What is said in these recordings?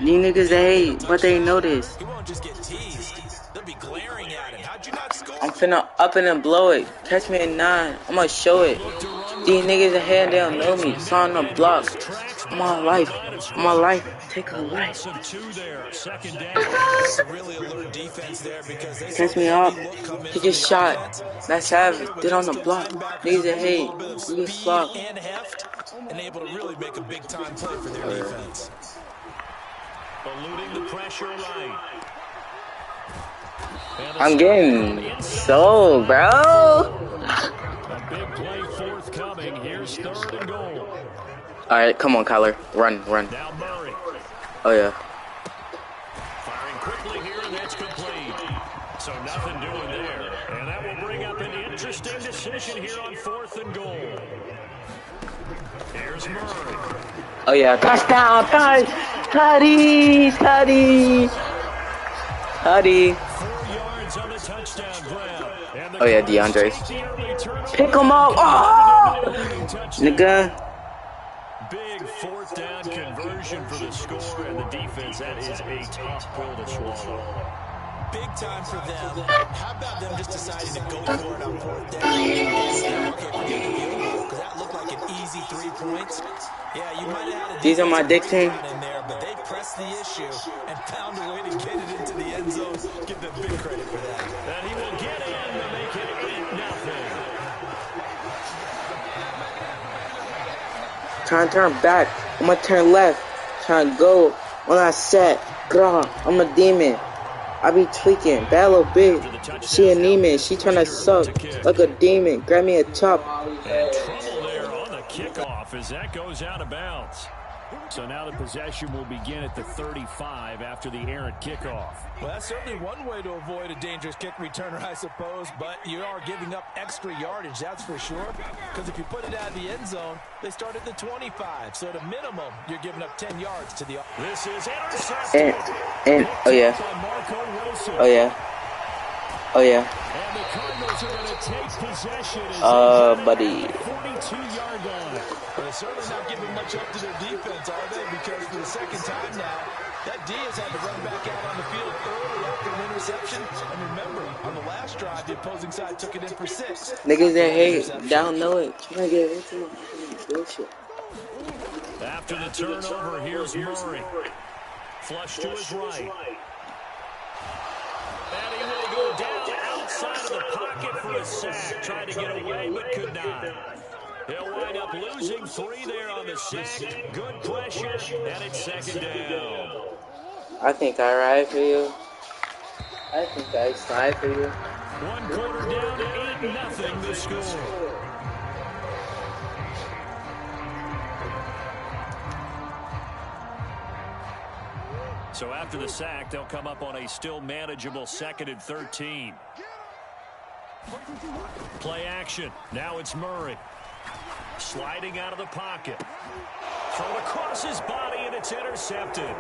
These niggas they hate, but they know this. He won't just get teased. They'll be glaring at him. How'd you not score? I'm finna up and blow it. Catch me at 9. I'm gonna show it. These niggas ahead, they don't know me. Saw on the block. My life. My life. Take a life. That's a really alert defense there because they Catch me up. He just shot. That's savage. Did on the block. Niggas ahead. You get slopped. And heft and able to really make a big time play for their defense. Eluding the pressure right. I'm getting sold, bro. A big play forthcoming. Here's 3rd and goal. All right, come on, Kyler. Run. Now Murray. Oh, yeah. Firing quickly here, and that's complete. So nothing doing there. And that will bring up an interesting decision here on 4th and goal. Here's Murray. Oh, yeah. Touchdown, guys. Cuddy. 4 yards on the touchdown grab. Oh, yeah, DeAndre. Pick him up. Oh! Nigga. Big 4th down conversion for the score, and the defense, that is a tough pill to swallow. Big time for them. How about them just deciding to go for it on 4th down? Because that looked like an easy 3 points. Yeah, you might have had a These are my dick team. in there, but they pressed the issue and found a way to get it into the end zone. Give them big credit for that. And he will get in to make it 8-0. Trying to turn back. I'm gonna turn left. Trying to go on that set. Grah, I'm a demon. I be tweaking. Bad little bitch. She anemic. She trying to suck like a demon. Grab me a chop. Trouble there on the kickoff as that goes out of bounds. So now the possession will begin at the 35 after the errant kickoff. Well, that's certainly one way to avoid a dangerous kick returner, I suppose, but you are giving up extra yardage, that's for sure, because if you put it out of the end zone, they start at the 25, so at a minimum, you're giving up 10 yards to the... This is intercepted. Oh, yeah. Oh, yeah. Oh, yeah. And the Cardinals are going to take possession. Buddy. 42-yard line. They're certainly not giving much up to their defense, are they? Because for the second time now, that D has had to run back out on the field early after an interception. And remember, on the last drive, the opposing side took it in for 6. Niggas that hate, down know it. Trying to get into my bullshit. After the turnover, here's Murray. Flush to his right. And he will go down outside of the pocket for a sack. Tried to get away, but could not. He'll wind up losing 3 there on the sack. Good pressure, and it's 2nd down. I think I ride for you. I think I slide for you. 1 quarter down, 8-0 the score. So after the sack, they'll come up on a still manageable 2nd and 13. Play action. Now it's Murray. Sliding out of the pocket. Thrown across his body, and it's intercepted.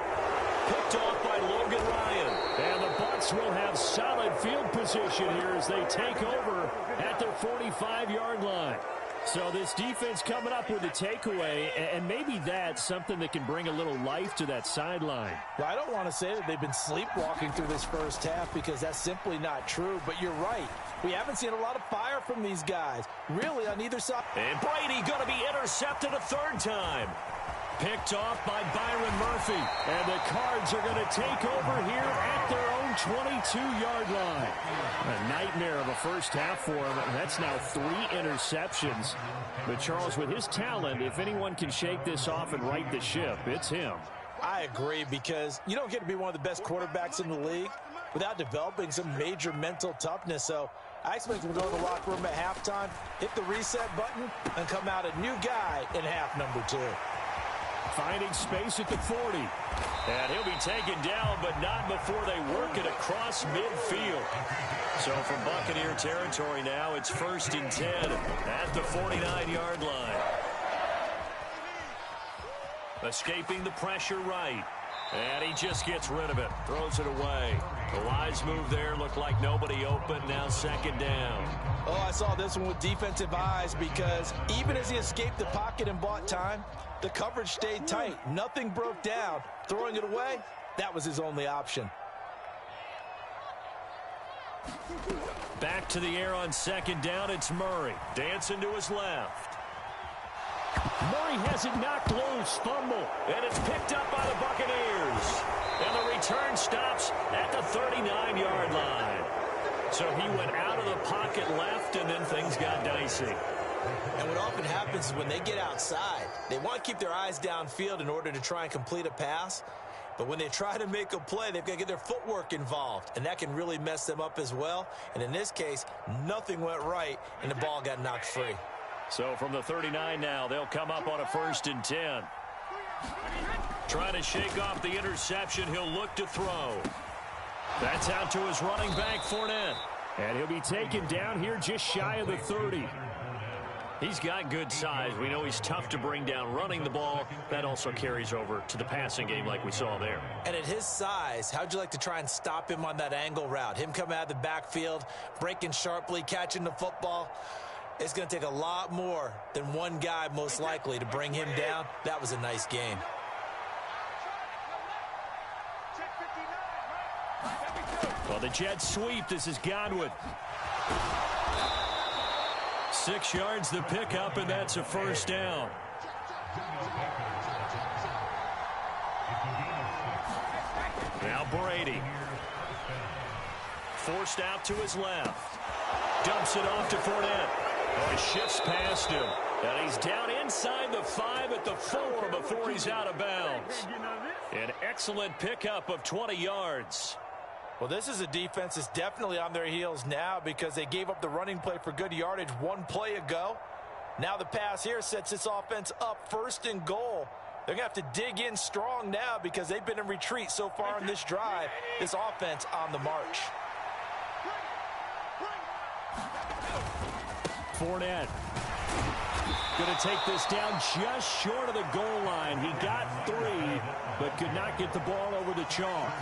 Picked off by Logan Ryan. And the Bucs will have solid field position here as they take over at their 45-yard line. So this defense coming up with a takeaway, and maybe that's something that can bring a little life to that sideline. Well, I don't want to say that they've been sleepwalking through this first half because that's simply not true, but you're right. We haven't seen a lot of fire from these guys, really, on either side. And Brady going to be intercepted a 3rd time. Picked off by Byron Murphy. And the Cards are going to take over here at their own 22-yard line. A nightmare of a first half for him. That's now 3 interceptions. But Charles, with his talent, if anyone can shake this off and right the ship, it's him. I agree, because you don't get to be one of the best quarterbacks in the league without developing some major mental toughness. So I expect him to go to the locker room at halftime, hit the reset button, and come out a new guy in half number 2. Finding space at the 40. And he'll be taken down, but not before they work it across midfield. So from Buccaneer territory now, it's 1st and 10 at the 49-yard line. Escaping the pressure right. And he just gets rid of it. Throws it away. The wise move there. Looked like nobody open. Now second down. Oh, I saw this one with defensive eyes because even as he escaped the pocket and bought time, the coverage stayed tight. Nothing broke down. Throwing it away, that was his only option. Back to the air on second down. It's Murray. Dancing to his left. Murray has it knocked loose. Fumble. And it's picked up by the Buccaneers. And the return stops at the 39-yard line. So he went out of the pocket left, and then things got dicey. And what often happens is when they get outside, they want to keep their eyes downfield in order to try and complete a pass. But when they try to make a play, they've got to get their footwork involved, and that can really mess them up as well. And in this case, nothing went right, and the ball got knocked free. So from the 39 now, they'll come up on a 1st and 10. Trying to shake off the interception, he'll look to throw. That's out to his running back, Fournette. And he'll be taken down here just shy of the 30. He's got good size. We know he's tough to bring down running the ball. That also carries over to the passing game like we saw there. And at his size, how'd you like to try and stop him on that angle route? Him coming out of the backfield, breaking sharply, catching the football. It's going to take a lot more than one guy, most likely, to bring him down. That was a nice game. Well, the Jets sweep. This is Godwin. 6 yards the pickup, and that's a 1st down. Now Brady. Forced out to his left. Dumps it off to Fournette. Oh, he shifts past him. And he's down inside the 5 at the 4 before he's out of bounds. An excellent pickup of 20 yards. Well, this is a defense that's definitely on their heels now because they gave up the running play for good yardage one play ago. Now the pass here sets this offense up 1st and goal. They're going to have to dig in strong now because they've been in retreat so far on this drive. This offense on the march. Fournette going to take this down just short of the goal line. He got 3, but could not get the ball over the chalk.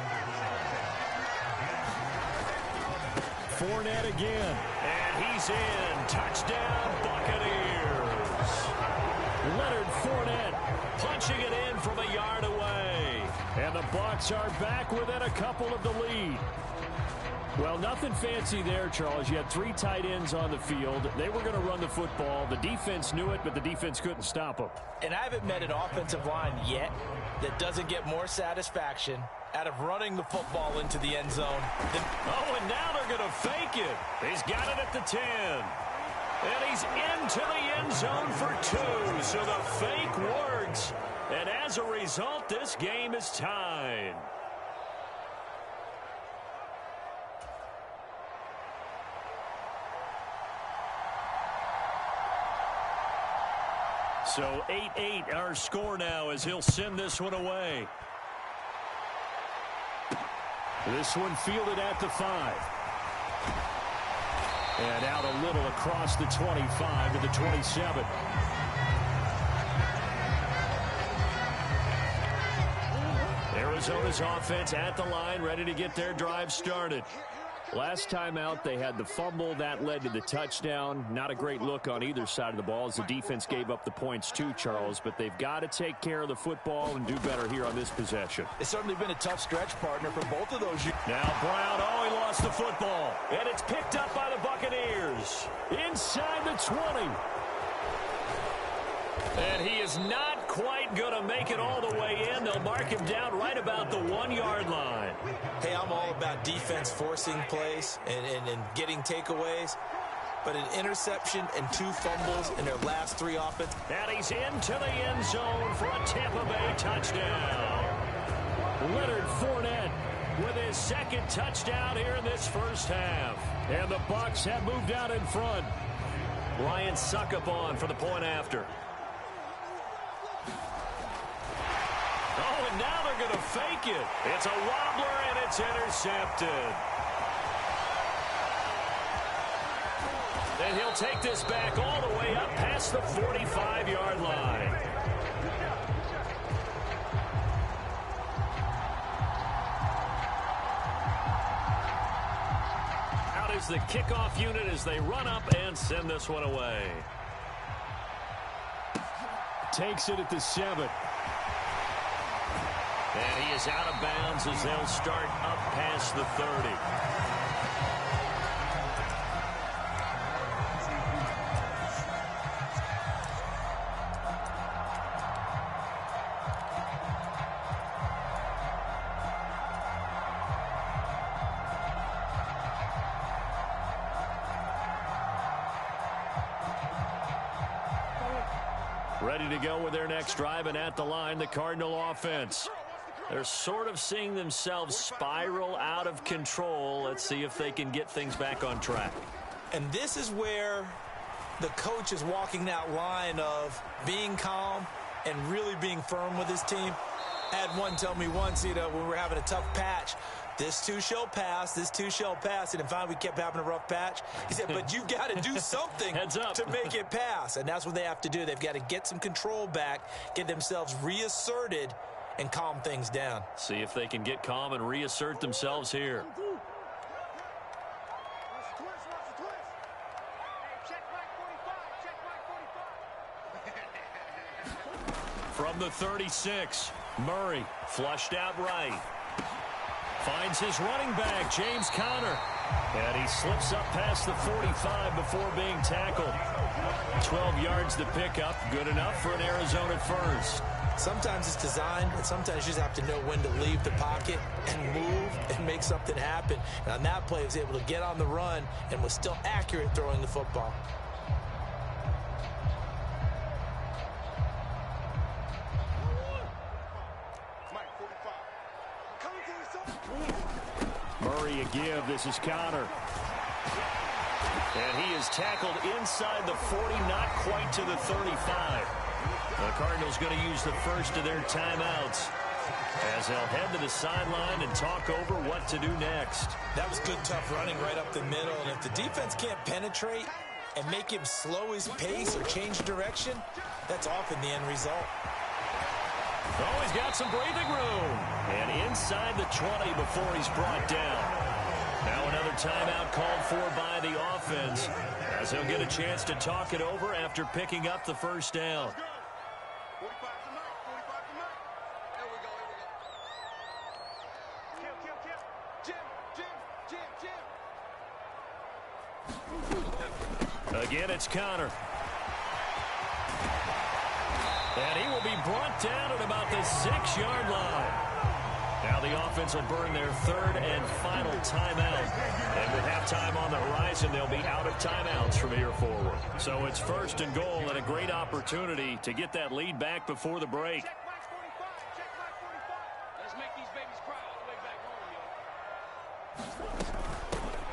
Fournette again, and he's in. Touchdown, Buccaneers. Leonard Fournette punching it in from a yard away. And the Bucs are back within a couple of the lead. Well, nothing fancy there, Charles. You had 3 tight ends on the field. They were going to run the football. The defense knew it, but the defense couldn't stop them. And I haven't met an offensive line yet that doesn't get more satisfaction out of running the football into the end zone. Oh, and now they're going to fake it. He's got it at the 10. And he's into the end zone for 2. So the fake works. And as a result, this game is tied. So 8-8 our score now as he'll send this one away. This one fielded at the 5. And out a little across the 25 to the 27. Arizona's offense at the line, ready to get their drive started. Last time out, they had the fumble. That led to the touchdown. Not a great look on either side of the ball as the defense gave up the points too, Charles. But they've got to take care of the football and do better here on this possession. It's certainly been a tough stretch, partner, for both of those. Now Brown, oh, he lost the football. And it's picked up by the Buccaneers. Inside the 20. And he is not quite going to make it all the way in. They'll mark him down right about the 1-yard line. Hey, I'm all about defense forcing plays and getting takeaways. But an interception and 2 fumbles in their last 3 offense. And he's into the end zone for a Tampa Bay touchdown. Leonard Fournette with his 2nd touchdown here in this first half. And the Bucs have moved out in front. Ryan Suckup on for the point after. Oh, and now they're going to fake it. It's a wobbler, and it's intercepted. And he'll take this back all the way up past the 45-yard line. is the kickoff unit as they run up and send this one away. Takes it at the 7. And he is out of bounds as they'll start up past the 30. Ready to go with their next drive, and at the line, the Cardinal offense. They're sort of seeing themselves spiral out of control. Let's see if they can get things back on track. And this is where the coach is walking that line of being calm and really being firm with his team. I had one tell me once, when we were having a tough patch, this too shall pass, this too shall pass. And finally, we kept having a rough patch. He said, but you've got to do something to make it pass. And that's what they have to do. They've got to get some control back, get themselves reasserted, and calm things down. See if they can get calm and reassert themselves here. From the 36, Murray flushed out right. Finds his running back, James Conner. And he slips up past the 45 before being tackled. 12 yards to pick up. Good enough for an Arizona first. Sometimes it's designed, and sometimes you just have to know when to leave the pocket and move and make something happen. And on that play, he was able to get on the run and was still accurate throwing the football. Murray a give. This is Conner. And he is tackled inside the 40, not quite to the 35. The Cardinals going to use the first of their timeouts as they'll head to the sideline and talk over what to do next. That was good, tough running right up the middle. And if the defense can't penetrate and make him slow his pace or change direction, that's often the end result. Oh, he's got some breathing room. And inside the 20 before he's brought down. Now another timeout called for by the offense as he'll get a chance to talk it over after picking up the first down. Again, it's Conner. And he will be brought down at about the 6-yard line. Now the offense will burn their third and final timeout. And with halftime on the horizon, they'll be out of timeouts from here forward. So it's first and goal and a great opportunity to get that lead back before the break.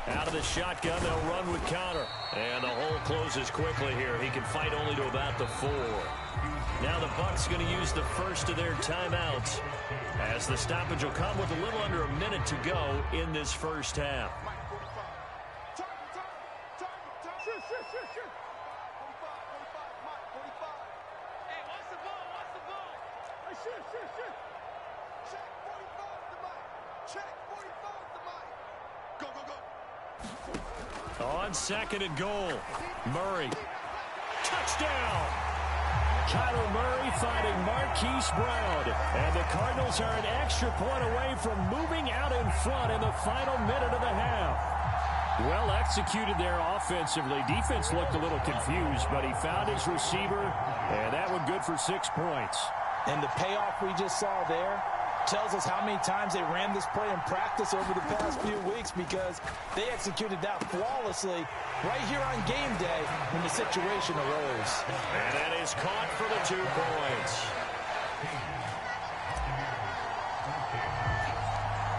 Out of the shotgun, they'll run with Conner. And the hole closes quickly here. He can fight only to about the 4. Now the Bucs going to use the first of their timeouts as the stoppage will come with a little under a minute to go in this first half. On second and goal, Murray. Touchdown! Kyler Murray finding Marquise Brown. And the Cardinals are an extra point away from moving out in front in the final minute of the half. Well executed there offensively. Defense looked a little confused, but he found his receiver, and that one good for 6 points. And the payoff we just saw there tells us how many times they ran this play in practice over the past few weeks, because they executed that flawlessly right here on game day when the situation arose. And that is caught for the 2 points.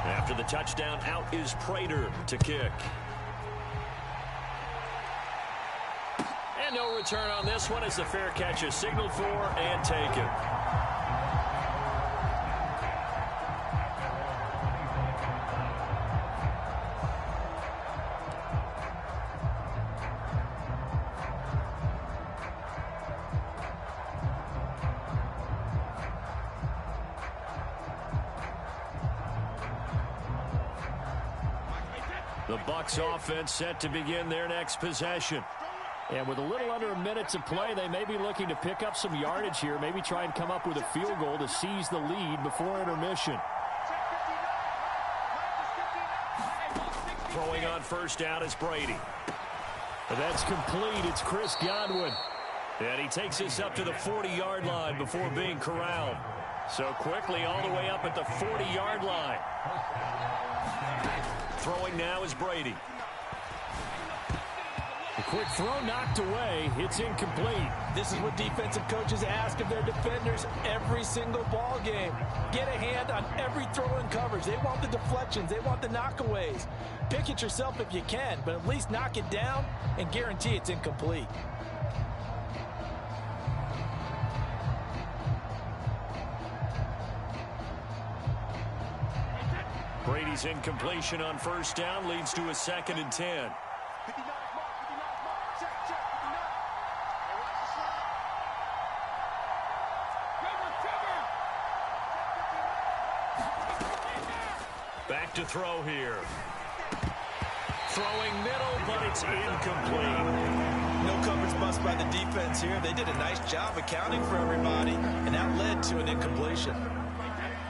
After the touchdown, out is Prater to kick. And no return on this one as the fair catch is signaled for and taken. The Bucs offense set to begin their next possession. And with a little under a minute to play, they may be looking to pick up some yardage here, maybe try and come up with a field goal to seize the lead before intermission. Throwing on first down is Brady. And that's complete. It's Chris Godwin. And he takes us up to the 40-yard line before being corralled. So quickly all the way up at the 40-yard line. Throwing now is Brady. A quick throw knocked away. It's incomplete. This is what defensive coaches ask of their defenders every single ball game. Get a hand on every throw in coverage. They want the deflections. They want the knockaways. Pick it yourself if you can, but at least knock it down and guarantee it's incomplete. Brady's incompletion on first down leads to a 2nd and 10. Back to throw here. Throwing middle, but it's incomplete. No coverage bust by the defense here. They did a nice job accounting for everybody, and that led to an incompletion.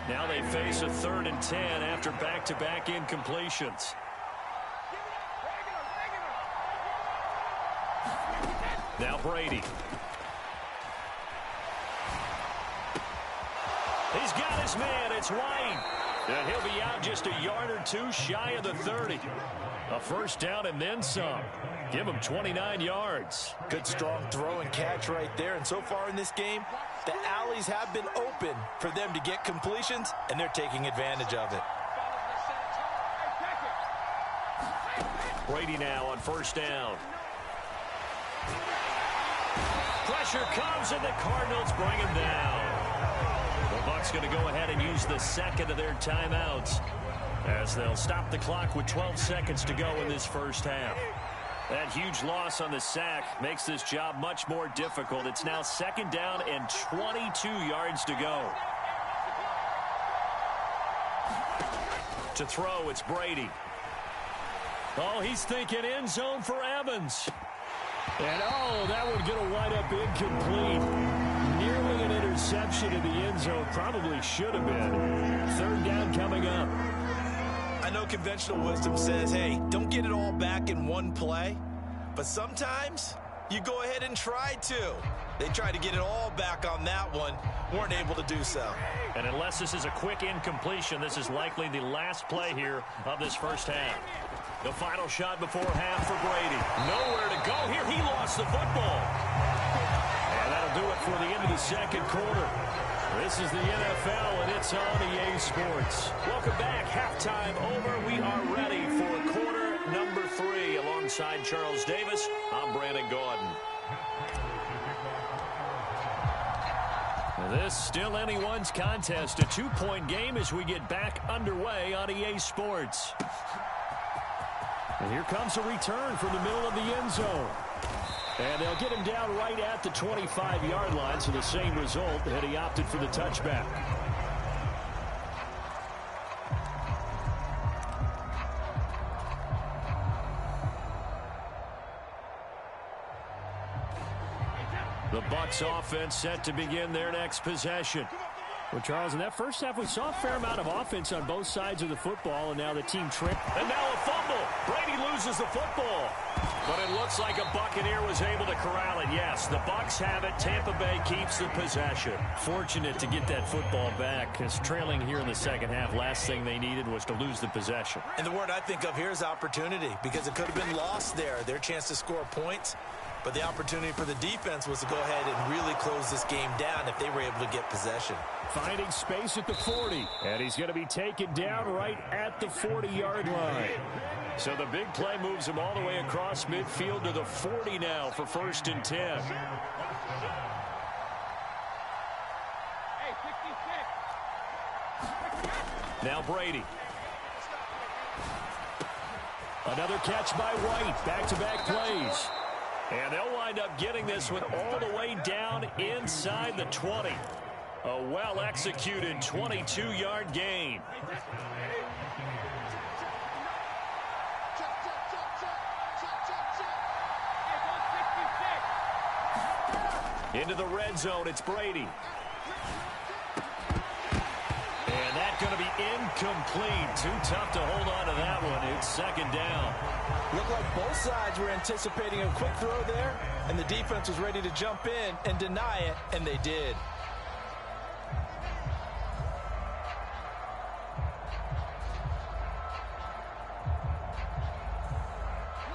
Now they face a 3rd and 10 after back-to-back incompletions. Now Brady. He's got his man. It's White. And he'll be out just a yard or two shy of the 30. A first down and then some. Give him 29 yards. Good strong throw and catch right there. And so far in this game, the alleys have been open for them to get completions, and they're taking advantage of it. Brady now on first down. Pressure comes, and the Cardinals bring him down. The Bucs going to go ahead and use the second of their timeouts as they'll stop the clock with 12 seconds to go in this first half. That huge loss on the sack makes this job much more difficult. It's now 2nd down and 22 yards to go. To throw, it's Brady. Oh, he's thinking end zone for Evans. And, oh, that one going to wind up incomplete. Nearly an interception in the end zone. Probably should have been. 3rd down coming up. I know conventional wisdom says, hey, don't get it all back in one play. But sometimes you go ahead and try to. They tried to get it all back on that one. Weren't able to do so. And unless this is a quick incompletion, this is likely the last play here of this first half. The final shot before half for Brady. Nowhere to go here. He lost the football. And that'll do it for the end of the second quarter. This is the NFL, and it's on EA Sports. Welcome back. Halftime over. We are ready for quarter number 3. Alongside Charles Davis, I'm Brandon Gordon. This still anyone's contest. A 2-point game as we get back underway on EA Sports. And here comes a return from the middle of the end zone. And they'll get him down right at the 25-yard line, so the same result that he opted for the touchback. The Bucs offense set to begin their next possession. Well, Charles, in that first half, we saw a fair amount of offense on both sides of the football, and now the team tripped. And now a fumble. Brady loses the football. But it looks like a Buccaneer was able to corral it. Yes, the Bucs have it. Tampa Bay keeps the possession. Fortunate to get that football back, because trailing here in the second half, last thing they needed was to lose the possession. And the word I think of here is opportunity, because it could have been lost there. Their chance to score points. But the opportunity for the defense was to go ahead and really close this game down if they were able to get possession. Finding space at the 40. And he's going to be taken down right at the 40-yard line. So the big play moves him all the way across midfield to the 40 now for 1st and 10. Now Brady. Another catch by White. Back-to-back plays. And they'll wind up getting this one all the way down inside the 20. A well-executed 22-yard gain. Into the red zone, it's Brady. And that's going to be incomplete. Too tough to hold on to that one. It's second down. Looked like both sides were anticipating a quick throw there, and the defense was ready to jump in and deny it, and they did.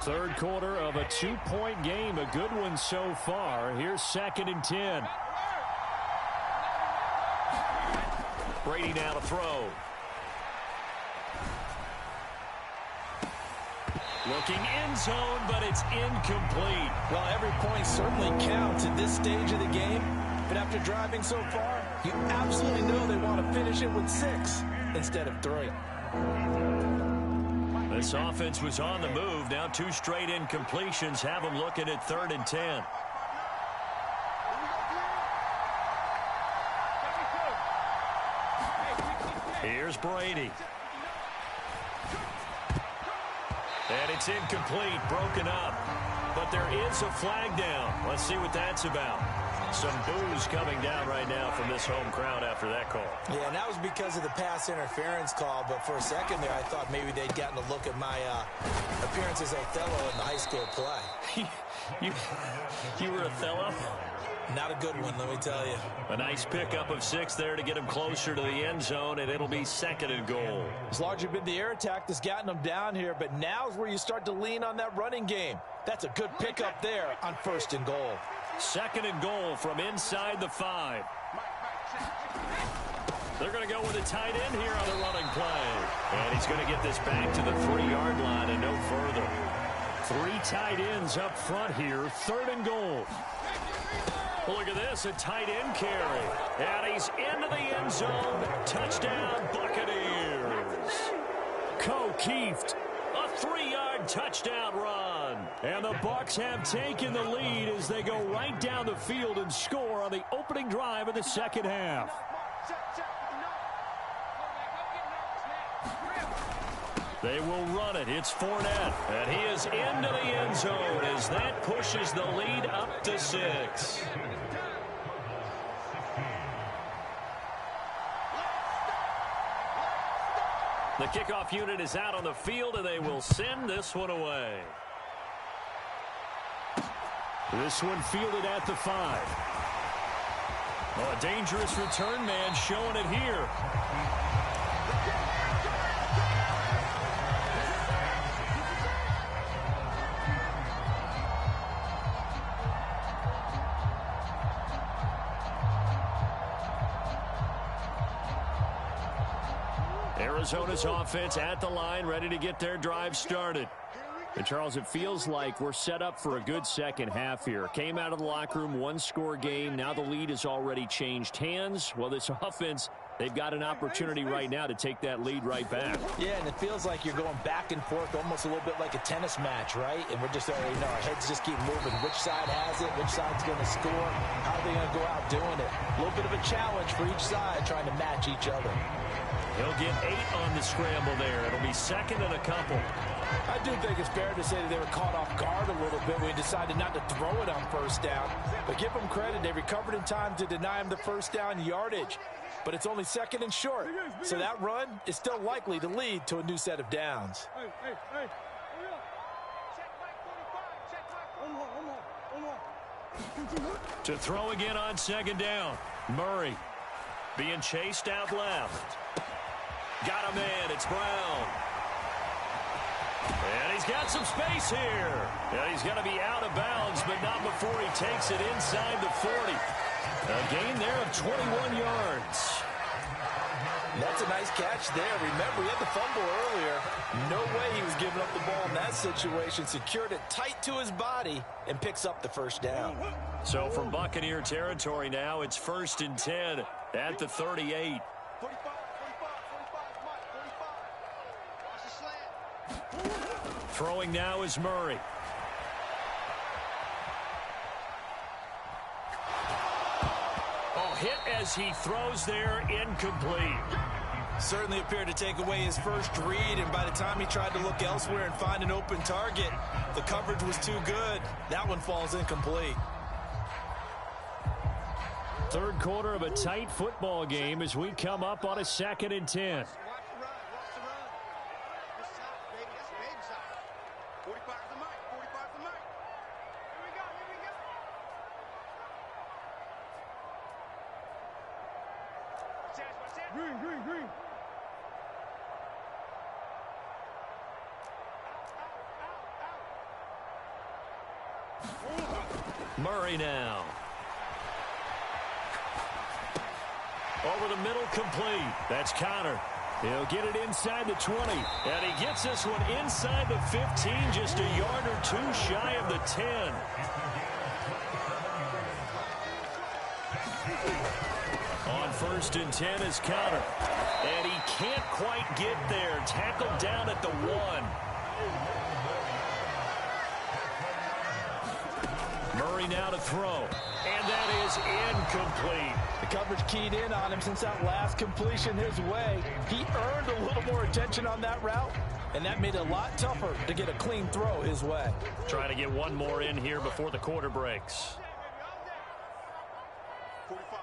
Third quarter of a 2-point game. A good one so far. Here's 2nd and 10. Brady now to throw. Looking end zone, but it's incomplete. Well, every point certainly counts at this stage of the game. But after driving so far, you absolutely know they want to finish it with 6 instead of 3. This offense was on the move. Now 2 straight incompletions have them looking at 3rd and 10. Here's Brady. And it's incomplete, broken up. But there is a flag down. Let's see what that's about. Some boos coming down right now from this home crowd after that call. Yeah, and that was because of the pass interference call. But for a second there, I thought maybe they'd gotten a look at my appearance as Othello in the high school play. You were Othello? Not a good one, let me tell you. A nice pickup of 6 there to get him closer to the end zone, and it'll be 2nd and goal. It's largely been the air attack that's gotten them down here, but now's where you start to lean on that running game. That's a good pickup there on 1st and goal. 2nd and goal from inside the 5. They're going to go with a tight end here on the running play. And he's going to get this back to the 3-yard line and no further. 3 tight ends up front here, 3rd and goal. Look at this, a tight end carry. And he's into the end zone. Touchdown, Buccaneers. Keeft, a 3-yard touchdown run. And the Bucs have taken the lead as they go right down the field and score on the opening drive of the second half. They will run it. It's Fournette. And he is into the end zone as that pushes the lead up to 6. The kickoff unit is out on the field, and they will send this one away. This one fielded at the 5. Oh, a dangerous return man showing it here. Arizona's offense at the line, ready to get their drive started. And, Charles, it feels like we're set up for a good second half here. Came out of the locker room, 1-score game. Now the lead has already changed hands. Well, this offense, they've got an opportunity right now to take that lead right back. Yeah, and it feels like you're going back and forth almost a little bit like a tennis match, right? And we're just already know our heads just keep moving. Which side has it? Which side's going to score? How are they going to go out doing it? A little bit of a challenge for each side trying to match each other. He'll get 8 on the scramble there. It'll be 2nd and a couple. I do think it's fair to say that they were caught off guard a little bit when we decided not to throw it on 1st down. But give them credit. They recovered in time to deny him the 1st down yardage. But it's only 2nd and short. So that run is still likely to lead to a new set of downs. To throw again on 2nd down. Murray being chased out left. Got a man. It's Brown. And he's got some space here. And he's going to be out of bounds, but not before he takes it inside the 40. A gain there of 21 yards. That's a nice catch there. Remember, he had the fumble earlier. No way he was giving up the ball in that situation. Secured it tight to his body and picks up the 1st down. So from Buccaneer territory now, it's 1st and 10 at the 38. Throwing now is Murray. Oh, hit as he throws there, incomplete. Certainly appeared to take away his first read, and by the time he tried to look elsewhere and find an open target, the coverage was too good. That one falls incomplete. Third quarter of a tight football game as we come up on a 2nd and 10. Green. Murray now. Over the middle, complete. That's Connor. He'll get it inside the 20. And he gets this one inside the 15, just a yard or two shy of the 10. On 1st and 10 is Connor. And he can't quite get there. Tackled down at the 1. Murray now to throw. And that is incomplete. The coverage keyed in on him since that last completion his way. He earned a little more attention on that route, and that made it a lot tougher to get a clean throw his way. Trying to get one more in here before the quarter breaks. 45.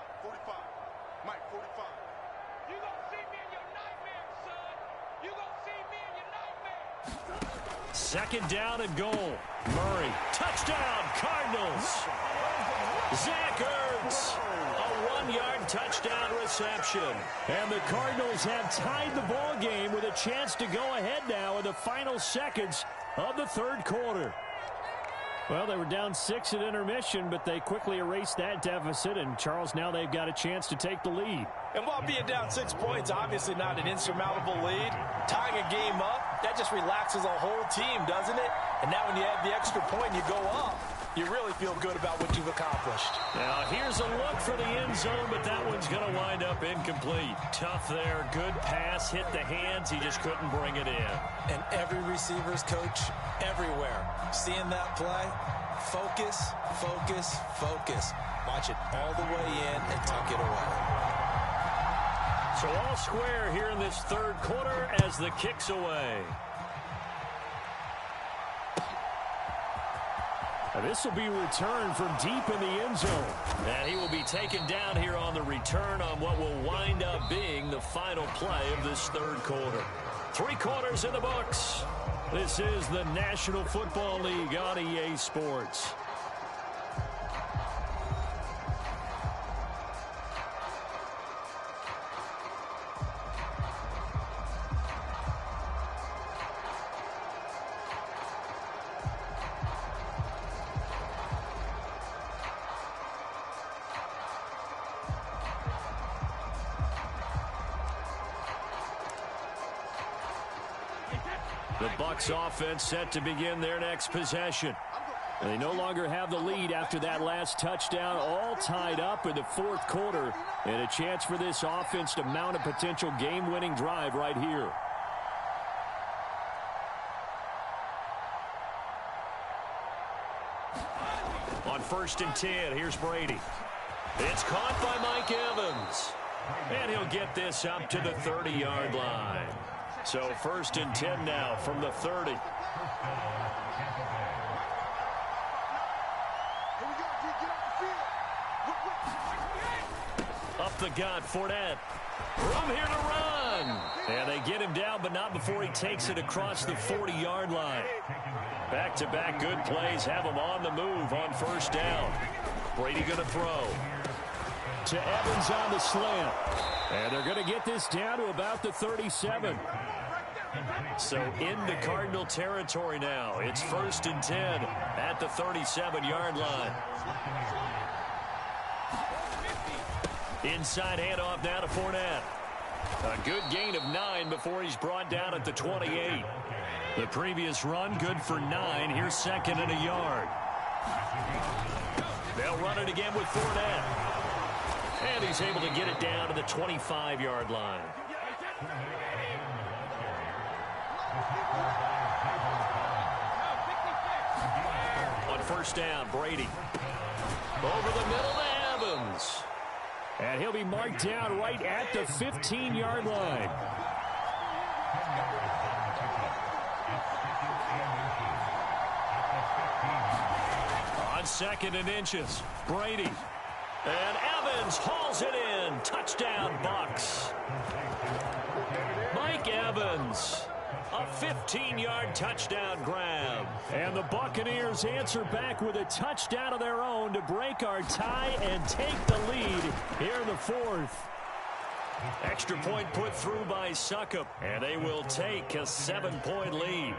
Mike, 45. You gonna see me in your nightmares, son. You gonna see me in your nightmares. 2nd down and goal. Murray, touchdown, Cardinals. Zach Ertz, a 1-yard touchdown reception. And the Cardinals have tied the ball game with a chance to go ahead now in the final seconds of the 3rd quarter. Well, they were down 6 at intermission, but they quickly erased that deficit. And, Charles, now they've got a chance to take the lead. And while being down 6 points, obviously not an insurmountable lead, tying a game up, that just relaxes a whole team, doesn't it? And now when you have the extra point and you go up, you really feel good about what you've accomplished. Now, here's a look for the end zone, but that one's going to wind up incomplete. Tough there. Good pass. Hit the hands. He just couldn't bring it in. And every receiver's coach everywhere, seeing that play, focus. Watch it all the way in and tuck it away. So all square here in this 3rd quarter as the kick's away. Now this will be returned from deep in the end zone. And he will be taken down here on the return on what will wind up being the final play of this 3rd quarter. 3 quarters in the books. This is the National Football League on EA Sports. The Bucs offense set to begin their next possession. They no longer have the lead after that last touchdown, all tied up in the 4th quarter, and a chance for this offense to mount a potential game-winning drive right here. On 1st and 10, here's Brady. It's caught by Mike Evans. And he'll get this up to the 30-yard line. So 1st and 10 now from the 30. Up the gut, Fournette. From here to run. And they get him down, but not before he takes it across the 40-yard line. Back-to-back good plays have him on the move on 1st down. Brady going to throw. To Evans on the slant. And they're going to get this down to about the 37. So into Cardinal territory now. It's 1st and 10 at the 37-yard line. Inside handoff now to Fournette. A good gain of 9 before he's brought down at the 28. The previous run good for 9. Here's 2nd and a yard. They'll run it again with Fournette. And he's able to get it down to the 25-yard line. On 1st down, Brady. Over the middle to Evans. And he'll be marked down right at the 15-yard line. On 2nd and inches, Brady. And Evans hauls it in. Touchdown, Bucs. Mike Evans, a 15-yard touchdown grab. And the Buccaneers answer back with a touchdown of their own to break our tie and take the lead here in the fourth. Extra point put through by Succop, and they will take a 7-point lead.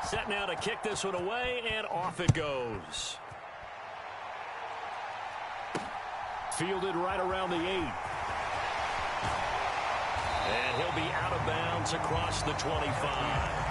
Set now to kick this one away, and off it goes. Fielded right around the 8. And he'll be out of bounds across the 25.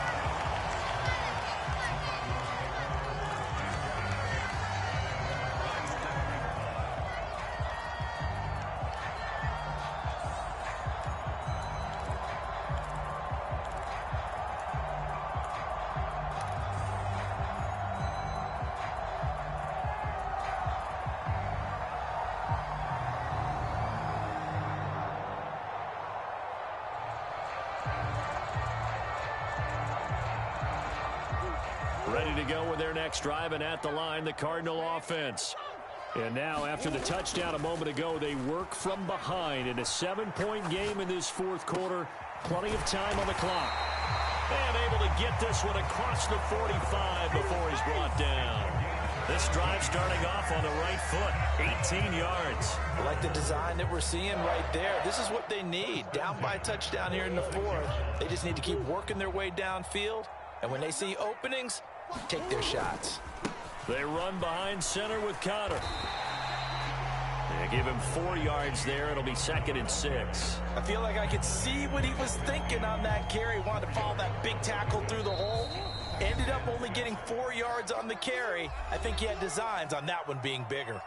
Ready to go with their next drive, and at the line, the Cardinal offense. And now, after the touchdown a moment ago, they work from behind in a 7-point game in this fourth quarter. Plenty of time on the clock. And able to get this one across the 45 before he's brought down. This drive starting off on the right foot, 18 yards. I like the design that we're seeing right there. This is what they need. Down by a touchdown here in the fourth. They just need to keep working their way downfield. And when they see openings, take their shots. They run behind center with Connor. They give him 4 yards there. It'll be 2nd and 6. I feel like I could see what he was thinking on that carry. Wanted to follow that big tackle through the hole. Ended up only getting 4 yards on the carry. I think he had designs on that one being bigger.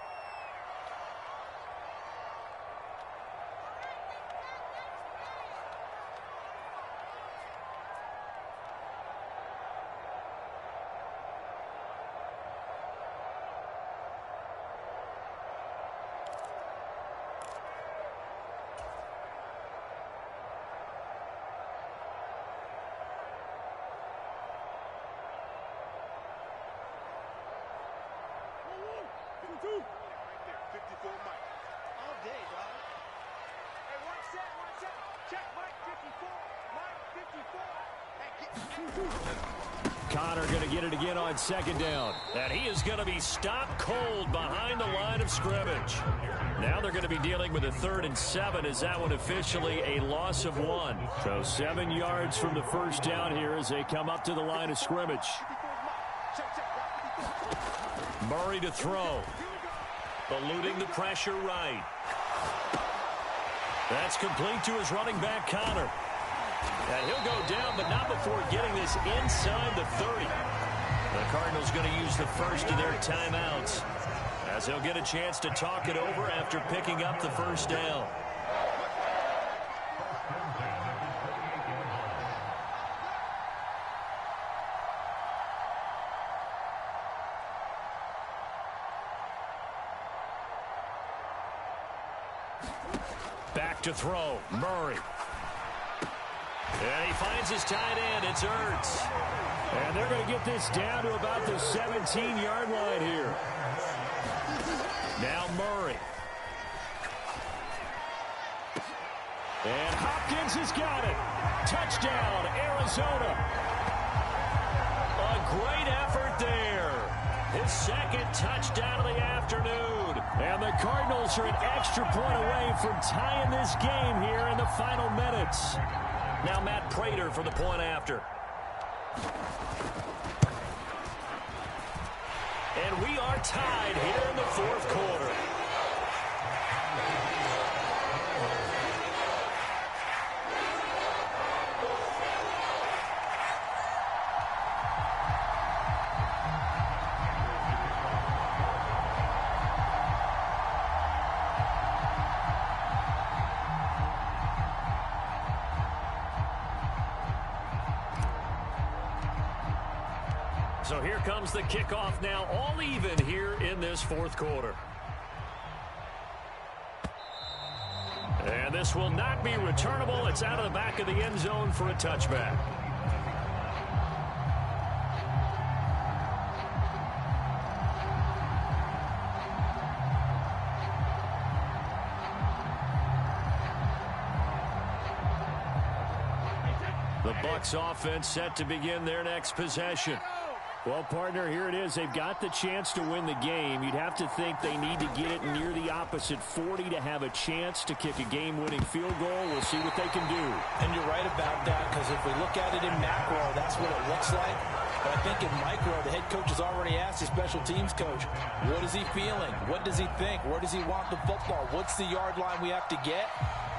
Connor going to get it again on 2nd down. And he is going to be stopped cold behind the line of scrimmage. Now they're going to be dealing with a 3rd and 7 as that one officially a loss of 1. So 7 yards from the first down here as they come up to the line of scrimmage. Murray to throw. Eluding the pressure right. That's complete to his running back, Connor. And he'll go down, but not before getting this inside the 30. The Cardinals going to use the first of their timeouts as he'll get a chance to talk it over after picking up the first down. Back to throw, Murray. And he finds his tight end. It's Ertz. And they're going to get this down to about the 17-yard line here. Now Murray. And Hopkins has got it. Touchdown, Arizona. A great effort there. His 2nd touchdown of the afternoon. And the Cardinals are an extra point away from tying this game here in the final minutes. Now Matt Prater for the point after. And we are tied here in the fourth quarter. So here comes the kickoff now, all even here in this fourth quarter. this will not be returnable. It's out of the back of the end zone for a touchback. The Bucs offense set to begin their next possession. Well, partner, here it is. They've got the chance to win the game. You'd have to think they need to get it near the opposite 40 to have a chance to kick a game-winning field goal. We'll see what they can do. And you're right about that, because if we look at it in macro, that's what it looks like. But I think in micro, the head coach has already asked the special teams coach, what is he feeling? What does he think? Where does he want the football? What's the yard line we have to get?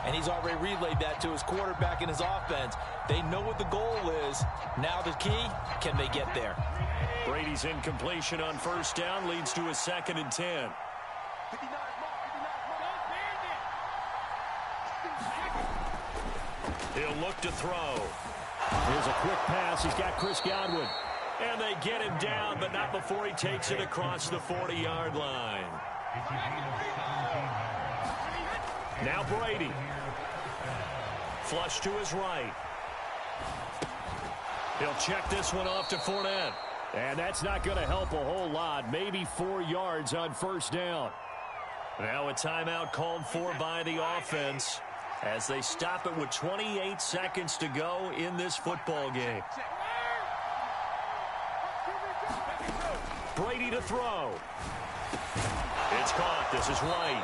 And he's already relayed that to his quarterback and his offense. They know what the goal is. Now the key, can they get there? Brady's incompletion on first down leads to a 2nd and 10. He'll look to throw. Here's a quick pass. He's got Chris Godwin. And they get him down, but not before he takes it across the 40-yard line. Now Brady. Flush to his right. He'll check this one off to Fournette. And that's not going to help a whole lot. Maybe 4 yards on first down. Now a timeout called for by the offense as they stop it with 28 seconds to go in this football game. Brady to throw. It's caught. This is White.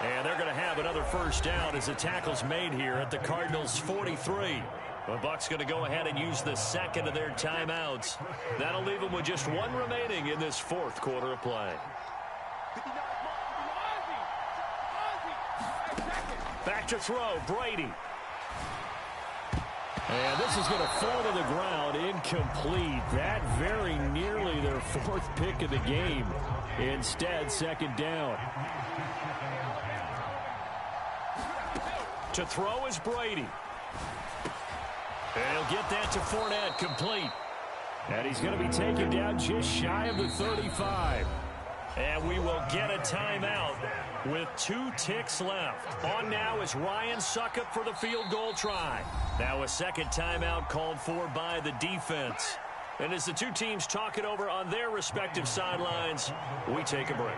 And they're going to have another first down as the tackle's made here at the Cardinals' 43. The Bucs going to go ahead and use the second of their timeouts. That'll leave them with just one remaining in this 4th quarter of play. Back to throw, Brady. And this is going to fall to the ground, incomplete. That very nearly their 4th pick of the game. Instead, 2nd down. To throw is Brady. And he'll get that to Fournette, complete. And he's going to be taken down just shy of the 35. And we will get a timeout with 2 ticks left. On now is Ryan Suckup for the field goal try. Now a second timeout called for by the defense. And as the two teams talk it over on their respective sidelines, we take a break.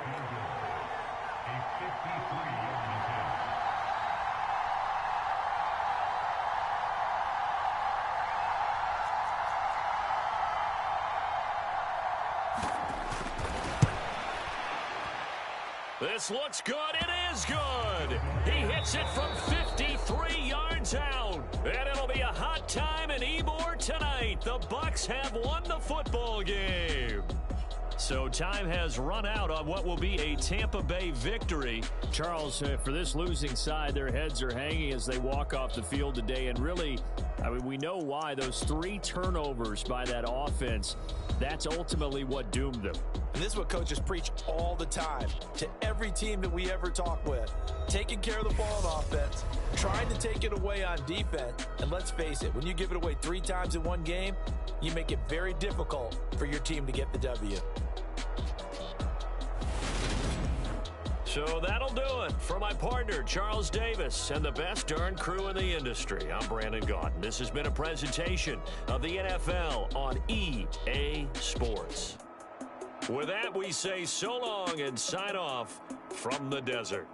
This looks good. It is good. He hits it from 53 yards out. And it'll be a hot time in Ybor tonight. The Bucs have won the football game. So time has run out on what will be a Tampa Bay victory. Charles, for this losing side, their heads are hanging as they walk off the field today. And really, I mean, we know why. Those 3 turnovers by that offense, that's ultimately what doomed them. And this is what coaches preach all the time to every team that we ever talk with. Taking care of the ball on offense, trying to take it away on defense. And let's face it, when you give it away 3 times in one game, you make it very difficult for your team to get the W. So that'll do it for my partner, Charles Davis, and the best darn crew in the industry. I'm Brandon Gaudin. This has been a presentation of the NFL on EA Sports. With that, we say so long and sign off from the desert.